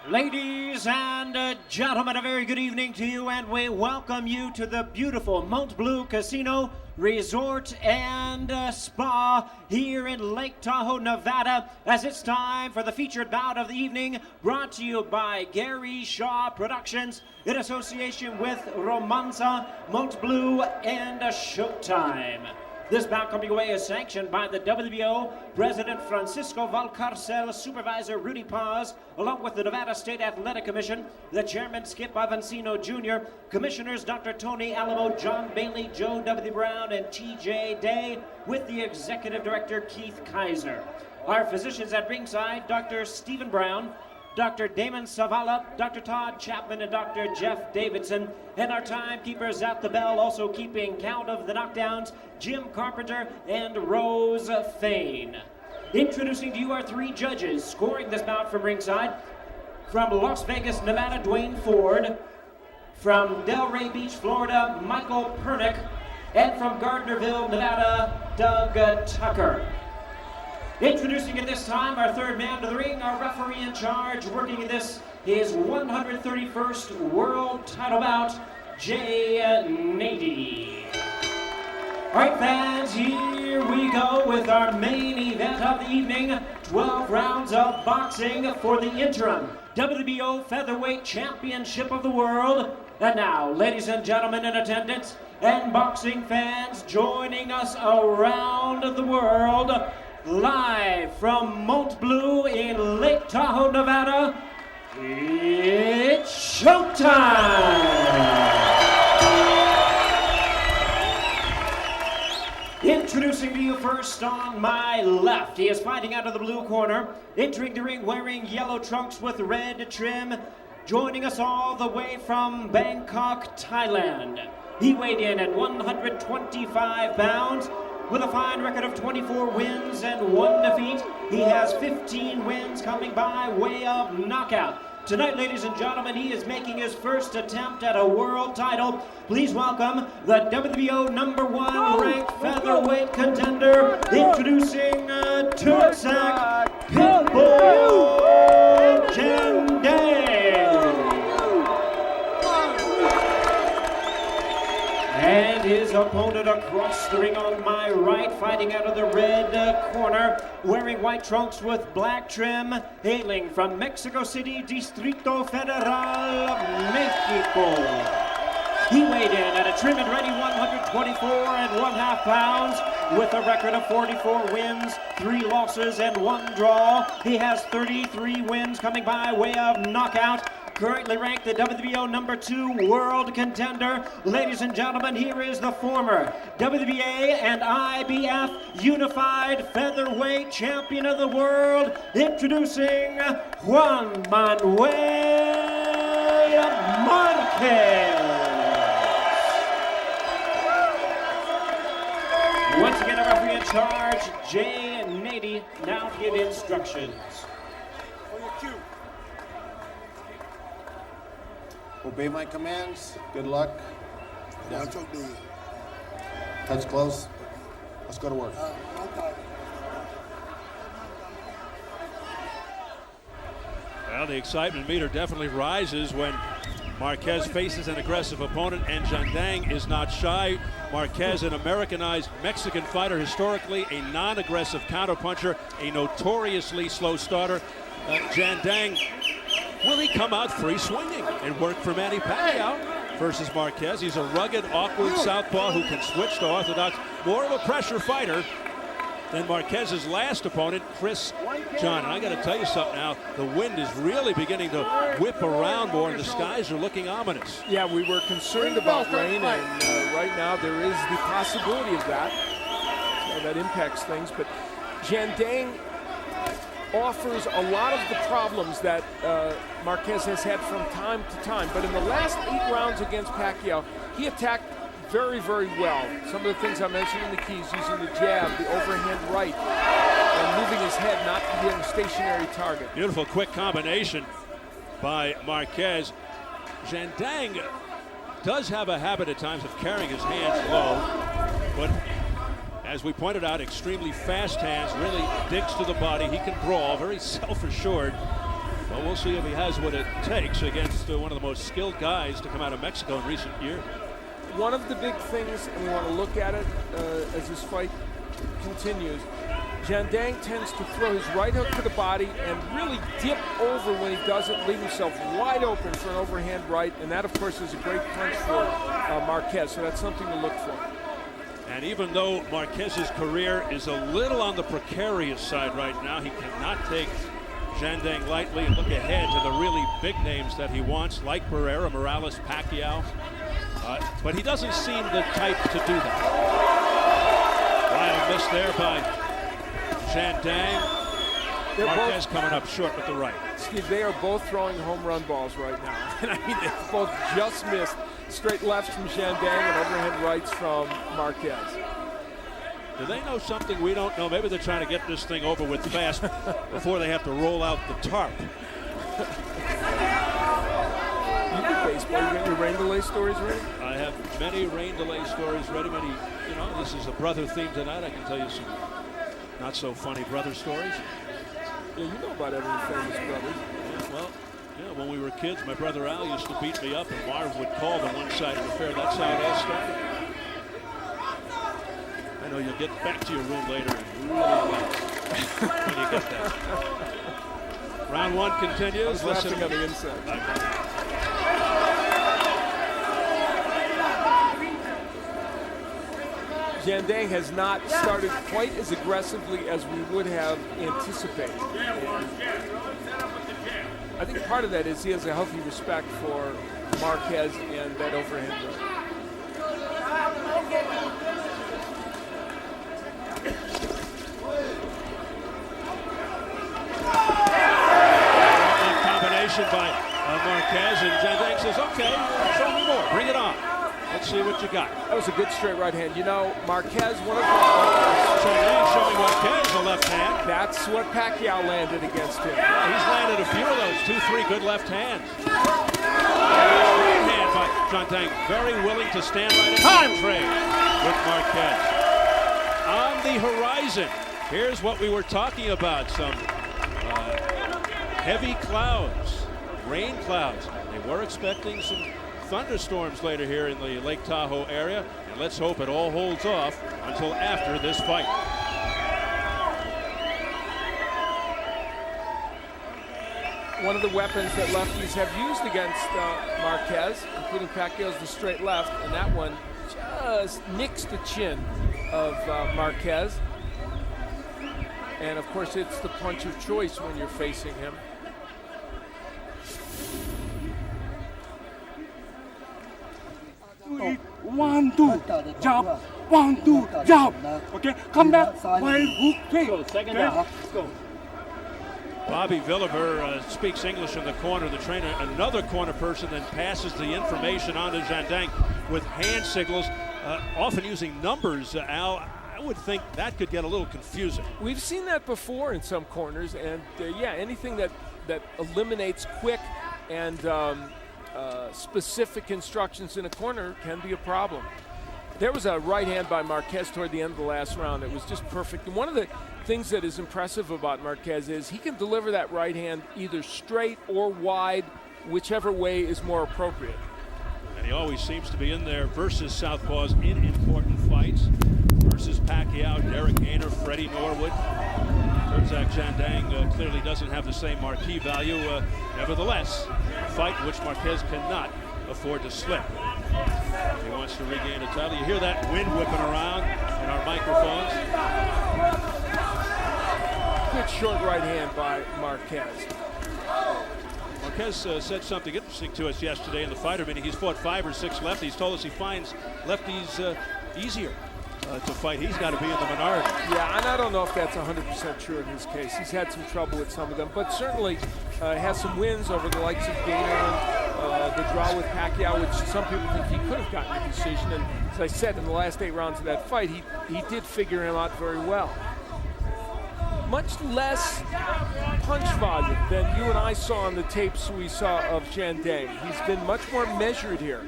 Ladies and gentlemen, a very good evening to you, and we welcome you to the beautiful Mont Bleu Casino, Resort, and Spa here in Lake Tahoe, Nevada, as it's time for the featured bout of the evening, brought to you by Gary Shaw Productions in association with Romanza, Mont Bleu, and Showtime. This bout coming away is sanctioned by the WBO President Francisco Valcarcel, Supervisor Rudy Paz, along with the Nevada State Athletic Commission, the Chairman Skip Avancino Jr., Commissioners Dr. Tony Alamo, John Bailey, Joe W. Brown, and T.J. Day, with the Executive Director Keith Kaiser. Our physicians at ringside, Dr. Stephen Brown, Dr. Damon Savala, Dr. Todd Chapman, and Dr. Jeff Davidson. And our timekeepers at the bell, also keeping count of the knockdowns, Jim Carpenter and Rose Fain. Introducing to you our three judges, scoring this bout from ringside. From Las Vegas, Nevada, Dwayne Ford. From Delray Beach, Florida, Michael Pernick. And from Gardnerville, Nevada, Doug Tucker. Introducing at this time our third man to the ring, our referee in charge, working in this his 131st world title bout, Jay Nady. All right, fans, here we go with our main event of the evening, 12 rounds of boxing for the interim WBO Featherweight Championship of the World. And now, ladies and gentlemen in attendance and boxing fans joining us around the world, live from Mont Bleu in Lake Tahoe, Nevada, it's showtime! Introducing to you first on my left, he is fighting out of the blue corner, entering the ring wearing yellow trunks with red trim, joining us all the way from Bangkok, Thailand. He weighed in at 125 pounds, with a fine record of 24 wins and 1 defeat. He has 15 wins coming by way of knockout. Tonight, ladies and gentlemen, he is making his first attempt at a world title. Please welcome the WBO #1 ranked featherweight contender, introducing Terdsak Pitbull Jandaeng. And his opponent across the ring on my right, fighting out of the red corner, wearing white trunks with black trim, hailing from Mexico City, Distrito Federal, Mexico. He weighed in at a trim and ready 124 1/2 pounds, with a record of 44 wins, 3 losses, and 1 draw. He has 33 wins coming by way of knockout. Currently ranked the WBO #2 world contender. Ladies and gentlemen, here is the former WBA and IBF Unified Featherweight Champion of the World, introducing Juan Manuel Marquez. Once again, a referee in charge, Jay Nady, now to give instructions. On your cue. Obey my commands. Good luck. Yeah. Touch close. Let's go to work. Well, the excitement meter definitely rises when Marquez faces an aggressive opponent, and Jandaeng is not shy. Marquez, an Americanized Mexican fighter, historically a non-aggressive counterpuncher, a notoriously slow starter. Jandaeng, will he come out free swinging and work for Manny Pacquiao versus Marquez? He's a rugged, awkward southpaw who can switch to orthodox, more of a pressure fighter than Marquez's last opponent, Chris John. And I got to tell you something now, the wind is really beginning to whip around more, and the skies are looking ominous. Yeah, we were concerned about rain, and right now there is the possibility of that. So that impacts things, but Jandaeng offers a lot of the problems that Marquez has had from time to time. But in the last 8 rounds against Pacquiao, he attacked very, very well. Some of the things I mentioned in the keys, using the jab, the overhand right, and moving his head, not being a stationary target. Beautiful quick combination by Marquez. Jandaeng does have a habit at times of carrying his hands low, but as we pointed out, extremely fast hands, really digs to the body. He can brawl, very self-assured. Well, we'll see if he has what it takes against one of the most skilled guys to come out of Mexico in recent years. One of the big things, and we want to look at it as this fight continues, Jandaeng tends to throw his right hook to the body and really dip over when he does it, leave himself wide open for an overhand right, and that, of course, is a great punch for Marquez, so that's something to look for. And even though Marquez's career is a little on the precarious side right now, he cannot take Jandaeng lightly and look ahead to the really big names that he wants, like Barrera, Morales, Pacquiao. But he doesn't seem the type to do that. Wild miss there by Jandaeng. Marquez coming up short with the right. Steve, they are both throwing home run balls right now. And I mean, they both just missed. Straight lefts from Jandaeng and overhead rights from Marquez. Do they know something we don't know? Maybe they're trying to get this thing over with fast before they have to roll out the tarp. You do baseball. You got your rain delay stories ready? I have many rain delay stories ready. Many, this is a brother theme tonight. I can tell you some not so funny brother stories. Yeah, you know about every famous brothers. Yeah, well, when we were kids, my brother Al used to beat me up, and Marv would call the one-sided affair. That's how it all started. I know you'll get back to your room later and really relax when you get that. Round one continues. I was laughing on the inside. Jandaeng has not started quite as aggressively as we would have anticipated. I think part of that is he has a healthy respect for Marquez and that overhand right. Combination by Marquez, and Jandaeng says, okay, show me more, bring it on. Let's see what you got. That was a good straight right hand. Marquez, one of the... Jandaeng showing Marquez the left hand. That's what Pacquiao landed against him. Yeah, he's landed a few of those, 2-3 good left hands. Right hand by Jandaeng, very willing to stand right in time trade with Marquez. On the horizon, here's what we were talking about, some heavy clouds, rain clouds. They were expecting some thunderstorms later here in the Lake Tahoe area, and let's hope it all holds off until after this fight. One of the weapons that lefties have used against Marquez, including Pacquiao's the straight left, and that one just nicks the chin of Marquez. And of course, it's the punch of choice when you're facing him. One, two, jump. 1, 2, jump. Okay, come back. While hook, take. Second down. Let's go. Bobby Villiver speaks English in the corner. The trainer, another corner person, then passes the information on to Jandaeng with hand signals, often using numbers. Al, I would think that could get a little confusing. We've seen that before in some corners, and anything that eliminates quick and specific instructions in a corner can be a problem. There was a right hand by Marquez toward the end of the last round. It was just perfect. And one of the things that is impressive about Marquez is he can deliver that right hand either straight or wide, whichever way is more appropriate. And he always seems to be in there versus southpaws in important fights. Versus Pacquiao, Derek Gainer, Freddie Norwood. Terdsak Jandaeng clearly doesn't have the same marquee value. Nevertheless, a fight which Marquez cannot afford to slip. He wants to regain a title. You hear that wind whipping around in our microphones. Good short right hand by Marquez. Marquez said something interesting to us yesterday in the fighter meeting. He's fought 5 or 6 lefties. He's told us he finds lefties easier to fight. He's got to be in the minority. Yeah, and I don't know if that's 100% true in his case. He's had some trouble with some of them, but certainly has some wins over the likes of Gainer and the draw with Pacquiao, which some people think he could have gotten a decision. And as I said, in the last 8 rounds of that fight, he did figure him out very well. Much less punch volume than you and I saw on the tapes we saw of Jandaeng. He's been much more measured here.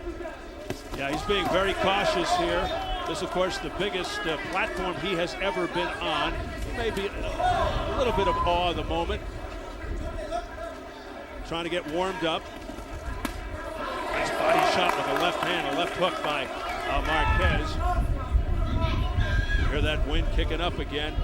Yeah, he's being very cautious here. This, of course, the biggest platform he has ever been on. Maybe a little bit of awe at the moment. trying to get warmed up. Nice body shot with a left hand, a left hook by Marquez. Hear that wind kicking up again.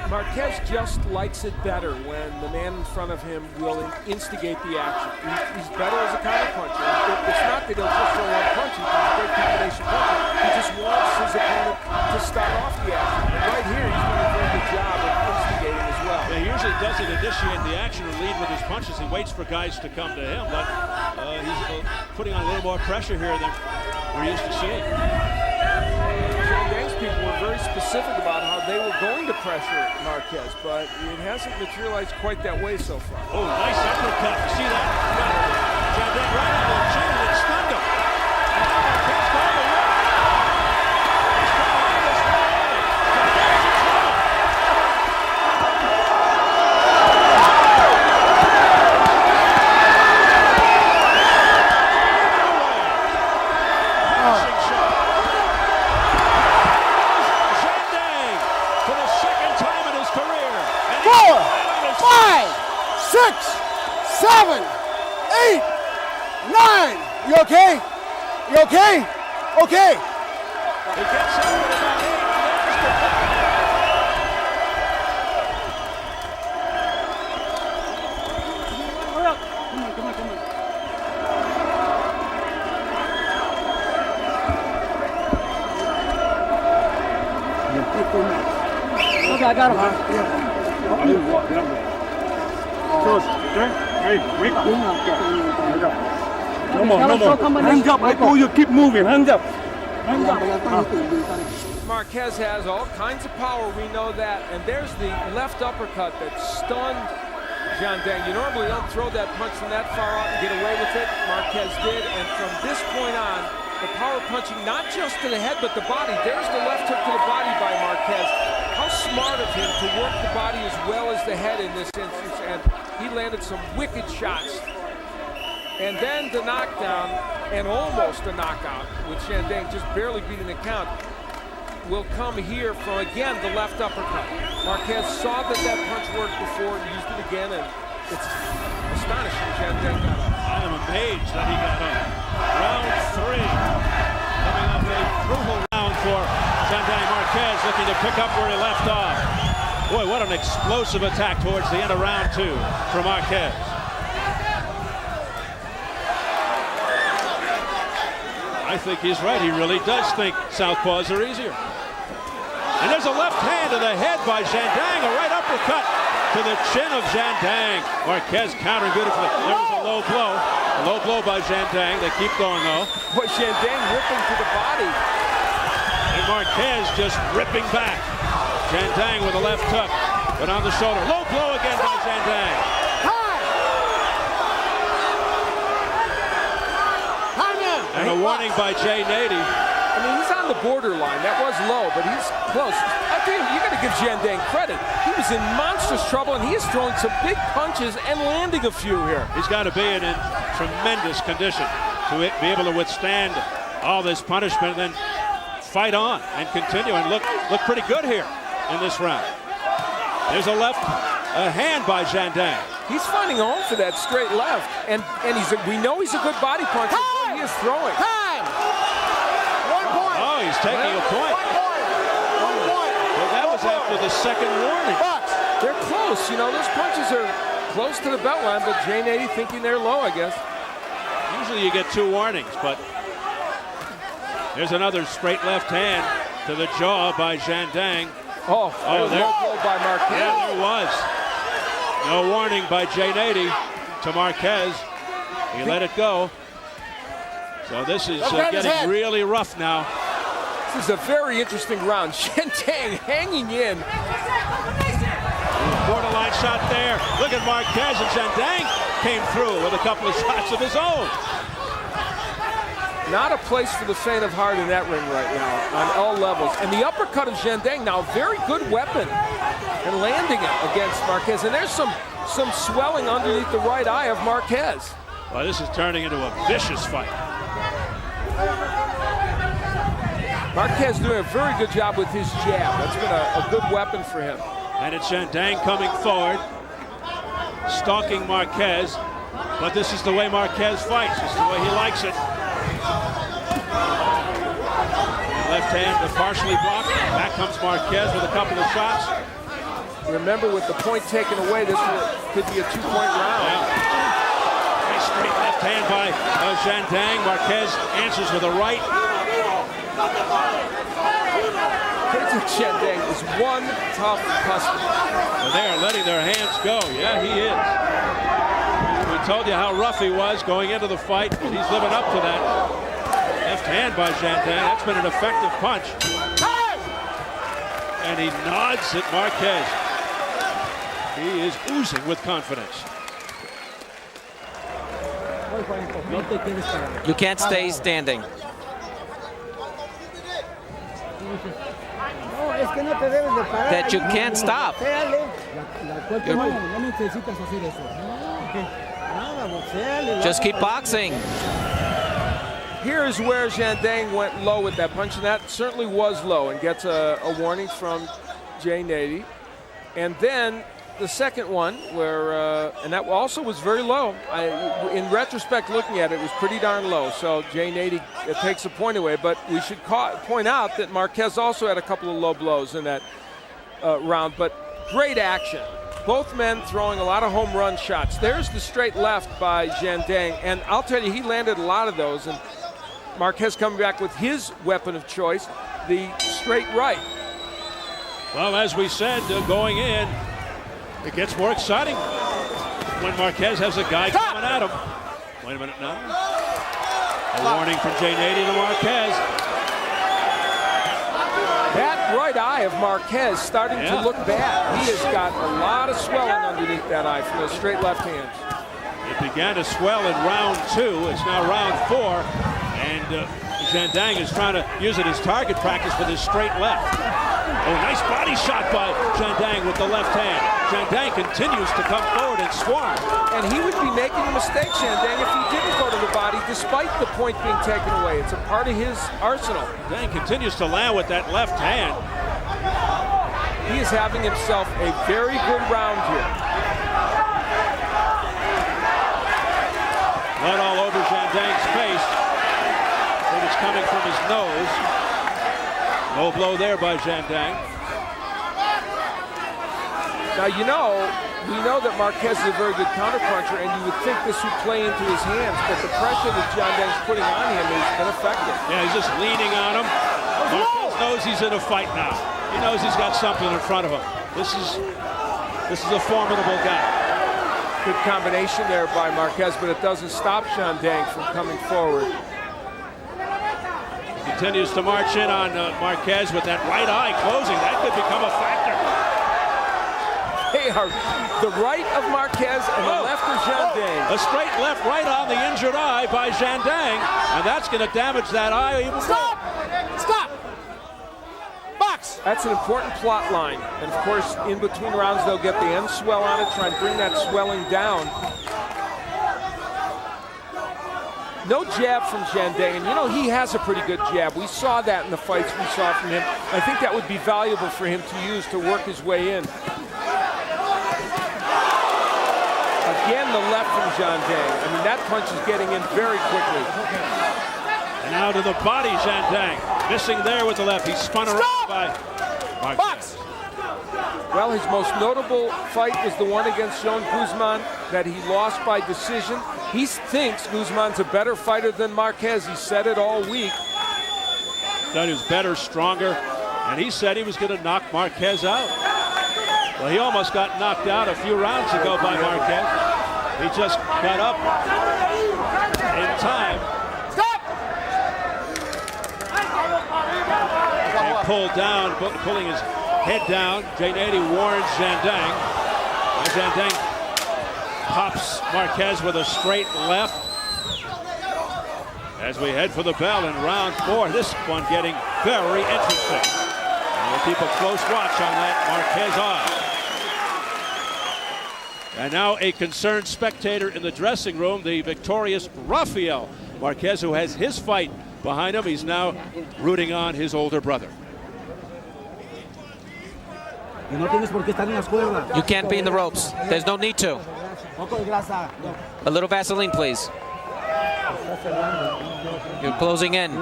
Marquez just likes it better when the man in front of him will instigate the action. He's better as a counterpuncher. It's not that he'll just throw one punch. He's a great combination puncher. He just wants his opponent to start off the action. And right here, he's doing a very good job of instigating as well. Yeah, he usually doesn't initiate the action or lead with his punches. He waits for guys to come to him, but he's putting on a little more pressure here than we're used to seeing. Jandaeng's people were very specific about how they were going to pressure Marquez, but it hasn't materialized quite that way so far. Oh, nice uppercut. You see that? Jandaeng right on the chin and it stunned him. And now Marquez going to work. He's trying to get this one away. Jandaeng's in trouble. Finishing shot. Jandaeng for the second time in his career. And he 4, finally 5, 6, 7, 8, 9. You okay? You okay? Okay. He gets up with about 8 minutes to play. Come on, come on, come on. Okay, I got him. Close. Okay? Hey, wait. No more, no more. Hands up. I told you keep moving. Hands up. Hands up. Marquez has all kinds of power, we know that. And there's the left uppercut that stunned Jandaeng. You normally don't throw that punch from that far out and get away with it. Marquez did, and from this point on, the power punching, not just to the head, but the body. There's the left hook to the body by Marquez. How smart of him to work the body as well as the head in this instance, and he landed some wicked shots. And then the knockdown, and almost a knockout, with Jandaeng just barely beating the count, will come here from, again, the left uppercut. Marquez saw that punch worked before and used it again, and it's astonishing Jandaeng got up. I am amazed that he got up. Round 3. Coming up a brutal round for Jandaeng. Marquez looking to pick up where he left off. Boy, what an explosive attack towards the end of round 2 for Marquez. I think he's right. He really does think southpaws are easier. And there's a left hand to the head by Jandaeng, a right uppercut to the chin of Jandaeng. Marquez countering beautifully. There was a low blow by Jandaeng. They keep going though. Boy, Jandaeng ripping to the body. And Marquez just ripping back. Jandaeng with a left hook, but on the shoulder. Low blow again by Jandaeng. And a warning by Jay Nady. I mean, he's on the borderline. That was low, but he's close. I think you got to give Jandaeng credit. He was in monstrous trouble, and he is throwing some big punches and landing a few here. He's got to be in tremendous condition to be able to withstand all this punishment and then fight on and continue and look pretty good here in this round. There's a hand by Jandaeng. He's finding a home for that straight left, and we know he's a good body puncher. He is throwing. Time. 1 point. Oh, he's taking a point. 1 point. Well, that was after the second warning. They're close. You know, those punches are close to the belt line, but Jay Nady thinking they're low, I guess. Usually you get 2 warnings, but there's another straight left hand to the jaw by Jandaeng. Oh, there low blow by Marquez. Yeah, there was. No warning by Jay Nady to Marquez. He let it go. So this is getting really rough now. This is a very interesting round. Jandaeng hanging in. Borderline shot there. Look at Marquez, and Jandaeng came through with a couple of shots of his own. Not a place for the faint of heart in that ring right now on all levels. And the uppercut of Jandaeng now, very good weapon and landing it against Marquez. And there's some swelling underneath the right eye of Marquez. Well, this is turning into a vicious fight. Marquez doing a very good job with his jab. That's been a good weapon for him. And it's Jandaeng coming forward. stalking Marquez, but this is the way Marquez fights. This is the way he likes it. Left hand partially blocked. Back comes Marquez with a couple of shots. Remember, with the point taken away, this could be a 2-point round. Yeah. A straight left hand by Jandaeng. Marquez answers with a right. Terdsak Jandaeng is one tough customer. And they are letting their hands go. Yeah, he is. We told you how rough he was going into the fight, and he's living up to that. Left hand by Jandaeng. That's been an effective punch. And he nods at Marquez. He is oozing with confidence. You can't stay standing. That you can't stop. Just keep boxing. Here's where Jandaeng went low with that punch, and that certainly was low, and gets a warning from Jay Nady. And then the second one, where and that also was very low. In retrospect, looking at it, it was pretty darn low. So Jay Nady takes a point away, but we should point out that Marquez also had a couple of low blows in that round, but great action. Both men throwing a lot of home run shots. There's the straight left by Jandaeng, and I'll tell you, he landed a lot of those, and Marquez coming back with his weapon of choice, the straight right. Well, as we said, going in, it gets more exciting when Marquez has a guy coming at him. Wait a minute now. A warning from Jay Nady to Marquez. That right eye of Marquez starting to look bad. He has got a lot of swelling underneath that eye from those straight left hands. It began to swell in round 2. It's now round 4. And Jandaeng is trying to use it as target practice with his straight left. Oh, nice body shot by Jandaeng with the left hand. Jandaeng continues to come forward and swarm. And he would be making a mistake, Jandaeng, if he didn't go to the body, despite the point being taken away. It's a part of his arsenal. Jandaeng continues to land with that left hand. He is having himself a very good round here. Blood all over Jandaeng's face. I think it's coming from his nose. Low blow there by Jandaeng. Now, we know that Marquez is a very good counterpuncher, and you would think this would play into his hands, but the pressure that Jandaeng's putting on him has been effective. Yeah, he's just leaning on him. Marquez knows he's in a fight now. He knows he's got something in front of him. This is a formidable guy. Good combination there by Marquez, but it doesn't stop Jandaeng from coming forward. Continues to march in on Marquez with that right eye closing. That could become a factor. They are the right of Marquez and the left of Jandaeng. A straight left right on the injured eye by Jandaeng, and that's going to damage that eye even more. Stop! Box! That's an important plot line. And of course, in between rounds, they'll get the end swell on it, try and bring that swelling down. No jab from Jandaeng, and he has a pretty good jab. We saw that in the fights we saw from him. I think that would be valuable for him to use to work his way in. Again, the left from Jandaeng. I mean, that punch is getting in very quickly. And now to the body, Jandaeng. Missing there with the left. He's spun around by Marquez. Well, his most notable fight was the one against John Guzman that he lost by decision. He thinks Guzman's a better fighter than Marquez. He said it all week. That is better, stronger, and he said he was going to knock Marquez out. Well, he almost got knocked out a few rounds ago by Marquez. He just got up in time. And pulled down, pulling his head down. Jay Nady warns Jandaeng. And Jandaeng pops Marquez with a straight left. As we head for the bell in round 4, this one getting very interesting. And we'll keep a close watch on that Marquez eye. And now a concerned spectator in the dressing room, the victorious Rafael Marquez, who has his fight behind him. He's now rooting on his older brother. You can't be in the ropes. There's no need to. A little Vaseline, please. You're closing in.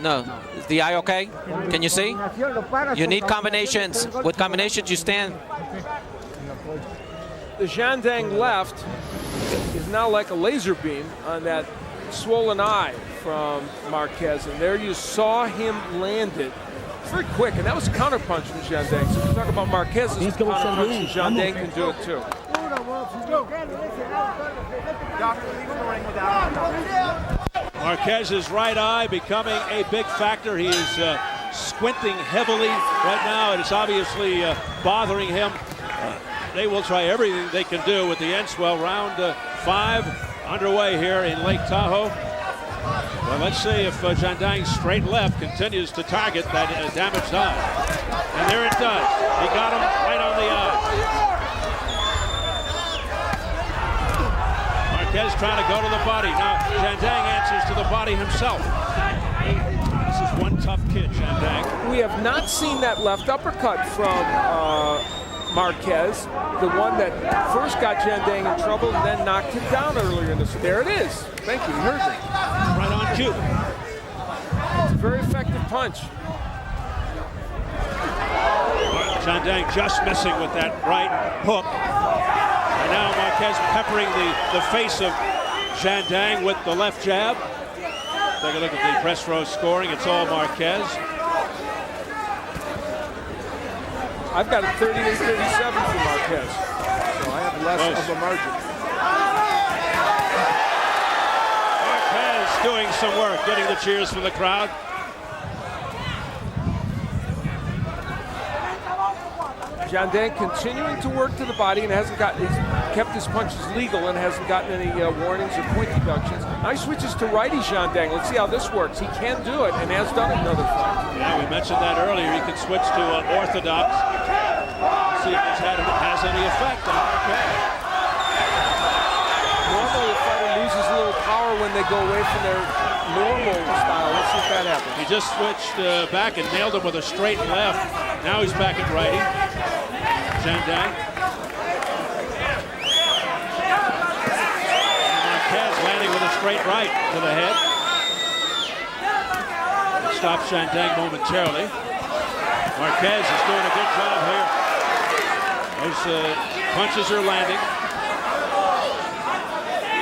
No. Is the eye okay? Can you see? You need combinations. With combinations, you stand. The Jandaeng left is now like a laser beam on that swollen eye from Marquez. And there you saw him land it very quick. And that was a counterpunch from Jandaeng. So if you talk about Marquez's counterpunch, Jandaeng can do it too. Marquez's right eye becoming a big factor. He is squinting heavily right now, and it's obviously bothering him. They will try everything they can do with the end swell. Round 5 underway here in Lake Tahoe. Well, let's see if Jandaeng's straight left continues to target that damaged eye. And there it does. He got him right on the eye. Marquez trying to go to the body. Now Jandaeng answers to the body himself. This is one tough kid, Jandaeng. We have not seen that left uppercut from Marquez, the one that first got Jandaeng in trouble and then knocked him down earlier in this. There it is. Thank you. You heard me. Right on cue. It's a very effective punch. Jandaeng just missing with that right hook. And now Marquez peppering the face of Jandaeng with the left jab. Take a look at the press row scoring. It's all Marquez. I've got a 38-37 for Marquez, so I have less of a margin. Marquez doing some work, getting the cheers from the crowd. Jandaeng continuing to work to the body and he's kept his punches legal and hasn't gotten any warnings or point deductions. Now he switches to righty Jandaeng. Let's see how this works. He can do it and has done it in other fights. Yeah, we mentioned that earlier. He can switch to orthodox. Let's see if this has any effect on Marquez. Normally a fighter loses a little power when they go away from their normal style. Let's see if that happens. He just switched back and nailed him with a straight left. Now he's back at righty. Jandaeng. Marquez landing with a straight right to the head. Stops Jandaeng momentarily. Marquez is doing a good job here. Those punches are landing.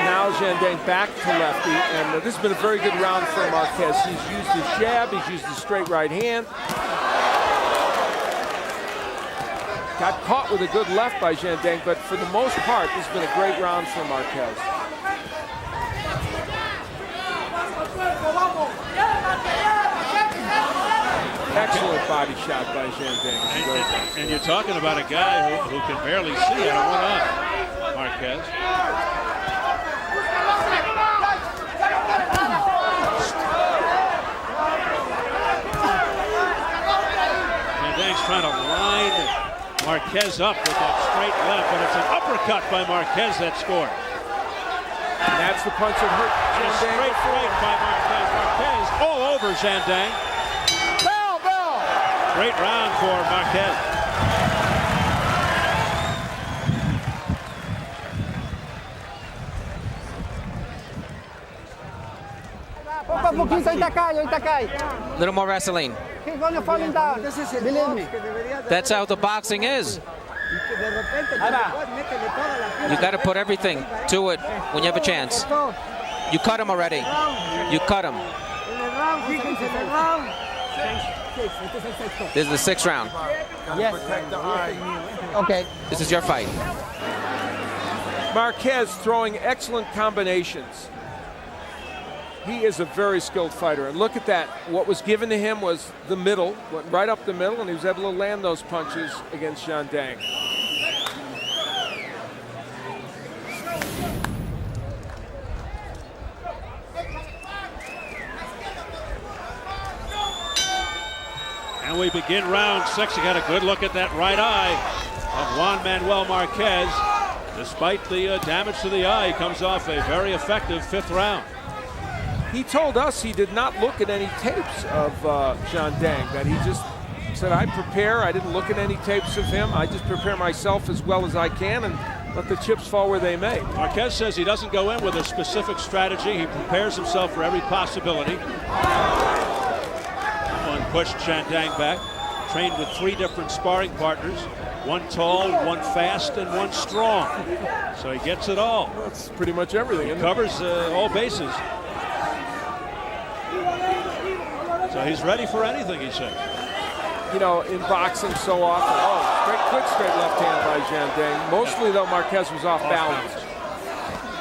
Now Jandaeng back to lefty, and this has been a very good round for Marquez. He's used his jab, he's used his straight right hand. Got caught with a good left by Jandaeng, but for the most part, this has been a great round for Marquez. Excellent body shot by Jandaeng. And you're talking about a guy who can barely see out of one eye, Marquez. Jandaeng's trying to line Marquez up with that straight left, and it's an uppercut by Marquez that scored. And that's the punch that hurt And a Jandaeng. straight right by Marquez. Marquez all over Jandaeng. Bell! Great round for Marquez. A little more Vaseline. He's gonna falling down. Believe me. That's how the boxing is. You got to put everything to it when you have a chance. You cut him already. You cut him. This is the 6th round. Yes. Okay. This is your fight. Marquez throwing excellent combinations. He is a very skilled fighter. And look at that. What was given to him was the middle, went right up the middle, and he was able to land those punches against Jandaeng. And we begin round 6. You got a good look at that right eye of Juan Manuel Marquez. Despite the damage to the eye, he comes off a very effective 5th round. He told us he did not look at any tapes of Jandaeng, that he just said, I prepare. I didn't look at any tapes of him. I just prepare myself as well as I can, and let the chips fall where they may. Marquez says he doesn't go in with a specific strategy. He prepares himself for every possibility. One pushed Jandaeng back. Trained with 3 different sparring partners. One tall, one fast, and one strong. So he gets it all. That's pretty much everything. He covers all bases. So he's ready for anything, he said. You know, in boxing so often, quick straight left hand by Jandaeng. Mostly though, Marquez was off balance.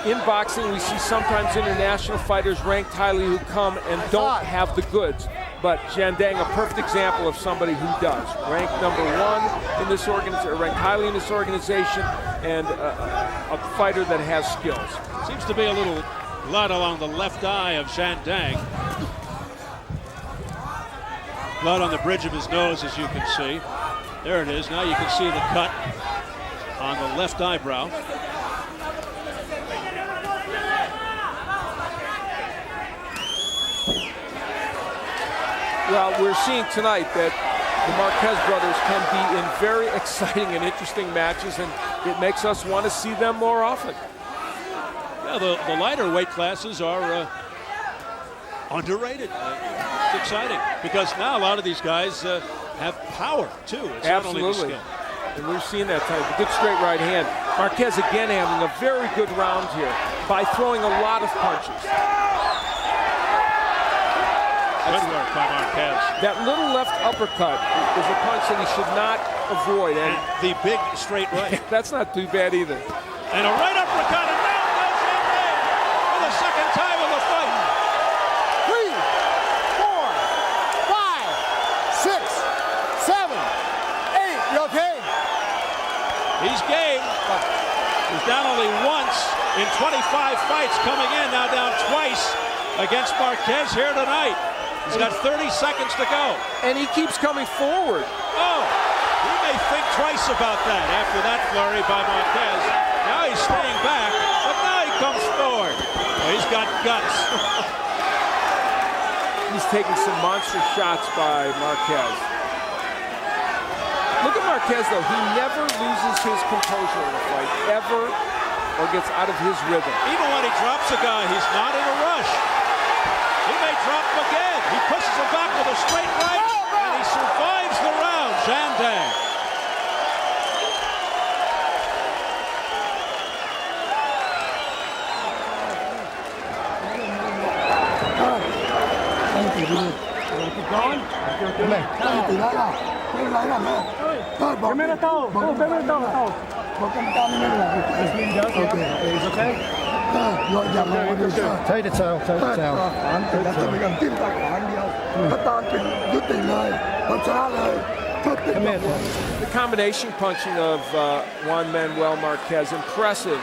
In boxing, we see sometimes international fighters ranked highly who come and don't have the goods. But Jandaeng, a perfect example of somebody who does. Ranked #1 in this organization, ranked highly in this organization, and a fighter that has skills. Seems to be a little blood along the left eye of Jandaeng. Blood on the bridge of his nose, as you can see. There it is. Now you can see the cut on the left eyebrow. Well, we're seeing tonight that the Marquez brothers can be in very exciting and interesting matches, and it makes us want to see them more often. Yeah, the lighter weight classes are underrated. It's exciting because now a lot of these guys have power too. It's Absolutely. not only the skill. And we've seen that tonight. A good straight right hand. Marquez again having a very good round here by throwing a lot of punches. Good work by Marquez. That little left uppercut is a punch that he should not avoid. And the big straight right. That's not too bad either. And a right uppercut, and down goes Jandaeng for the second time of the fight. 3, 4, 5, 6, 7, 8. You okay? He's game. He's down only once in 25 fights, coming in now down twice against Marquez here tonight. He's got 30 seconds to go. And he keeps coming forward. Oh, he may think twice about that after that flurry by Marquez. Now he's staying back, but now he comes forward. Oh, he's got guts. He's taking some monster shots by Marquez. Look at Marquez, though. He never loses his composure in a fight, ever, or gets out of his rhythm. Even when he drops a guy, he's not in a rush. He may drop him again. He pushes him back with a straight right, and he survives the round. Jandaeng. Take the tail, take the tail. The combination punching of Juan Manuel Marquez, impressive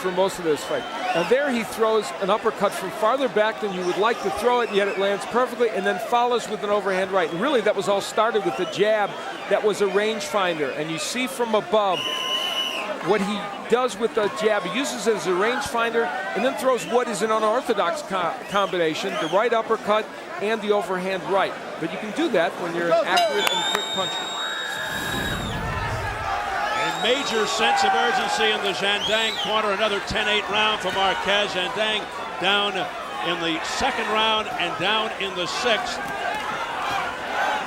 for most of this fight. Now there he throws an uppercut from farther back than you would like to throw it, yet it lands perfectly, and then follows with an overhand right. And really, that was all started with the jab that was a rangefinder. And you see from above what he does with the jab. He uses it as a rangefinder and then throws what is an unorthodox combination, the right uppercut and the overhand right. But you can do that when you're an accurate and quick puncher. A major sense of urgency in the Jandaeng corner. Another 10-8 round for Marquez. Jandaeng down in the second round and down in the sixth.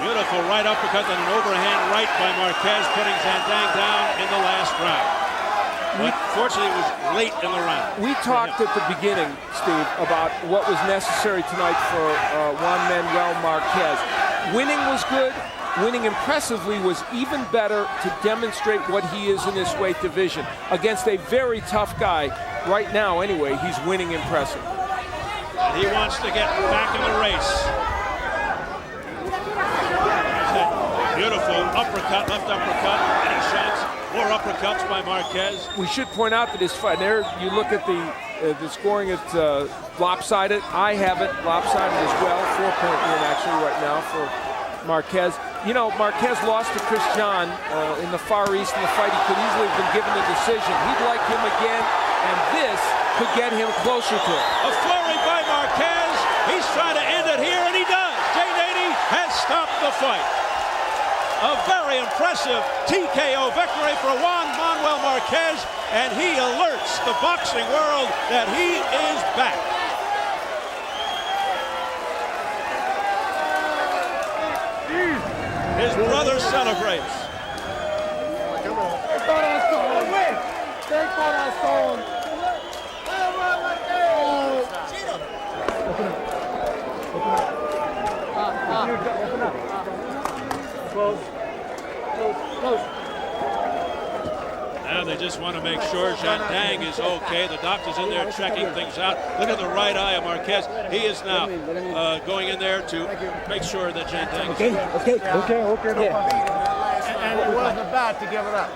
Beautiful right uppercut and an overhand right by Marquez, putting Jandaeng down in the last round. But fortunately, it was late in the round. We talked at the beginning, Steve, about what was necessary tonight for Juan Manuel Marquez. Winning was good. Winning impressively was even better to demonstrate what he is in this weight division. Against a very tough guy, right now anyway, he's winning impressive. And he wants to get back in the race. There's that beautiful uppercut, left uppercut, and he shots. More uppercuts by Marquez. We should point out that this fight, there you look at the scoring, it's lopsided. I have it lopsided as well, 4-point win actually right now for Marquez. You know, Marquez lost to Chris John in the Far East in the fight. He could easily have been given the decision. He'd like him again, and this could get him closer to it. A flurry by Marquez. He's trying to end it here, and he does. J80 has stopped the fight. A very impressive TKO victory for Juan Manuel Marquez, and he alerts the boxing world that he is back. His brother celebrates. Now they just want to make sure Jandaeng is okay. The doctor's in there checking things out. Look at the right eye of Marquez. He is now going in there to make sure that Jandaeng is okay. Okay. And it wasn't bad to give it up.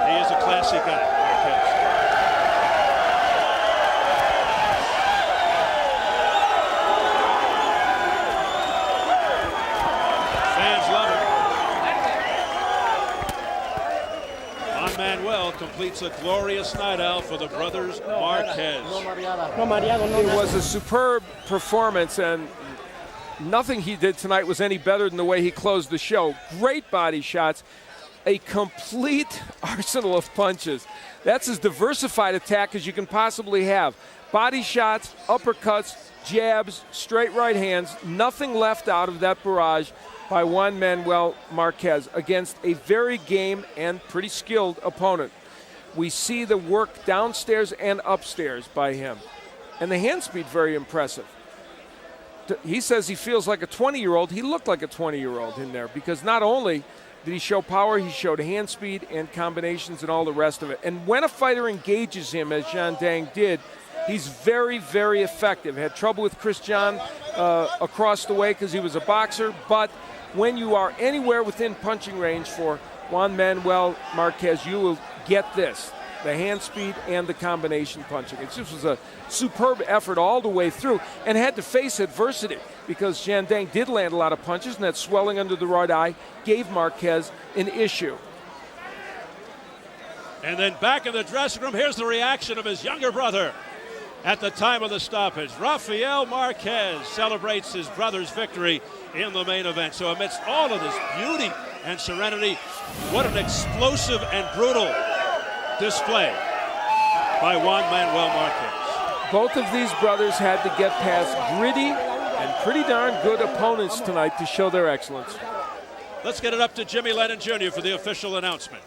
He is a classy guy, Marquez. Fans love it. Juan Manuel completes a glorious night out for the brothers Marquez. It was a superb performance, and nothing he did tonight was any better than the way he closed the show. Great body shots, a complete arsenal of punches. That's as diversified attack as you can possibly have. Body shots, uppercuts, jabs, straight right hands, nothing left out of that barrage by Juan Manuel Marquez against a very game and pretty skilled opponent. We see the work downstairs and upstairs by him. And the hand speed, very impressive. He says he feels like a 20-year-old. He looked like a 20-year-old in there because not only did he show power, he showed hand speed and combinations and all the rest of it. And when a fighter engages him, as Jandaeng did, he's very, very effective. Had trouble with Christian across the way because he was a boxer, but when you are anywhere within punching range for Juan Manuel Marquez, you will get this. The hand speed and the combination punching. It just was a superb effort all the way through and had to face adversity because Jandaeng did land a lot of punches, and that swelling under the right eye gave Marquez an issue. And then back in the dressing room, here's the reaction of his younger brother at the time of the stoppage. Rafael Marquez celebrates his brother's victory in the main event. So amidst all of this beauty and serenity, what an explosive and brutal display by Juan Manuel Marquez. Both of these brothers had to get past gritty and pretty darn good opponents tonight to show their excellence. Let's get it up to Jimmy Lennon Jr. for the official announcement.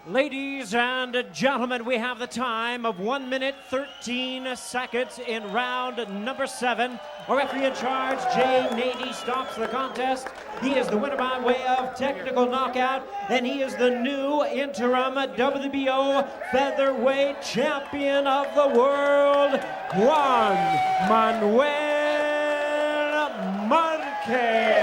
Ladies and gentlemen, we have the time of 1 minute 13 seconds in round number 7. Our referee in charge, Jay Nady, stops the contest. He is the winner by way of technical knockout, and he is the new interim WBO featherweight champion of the world, Juan Manuel Marquez.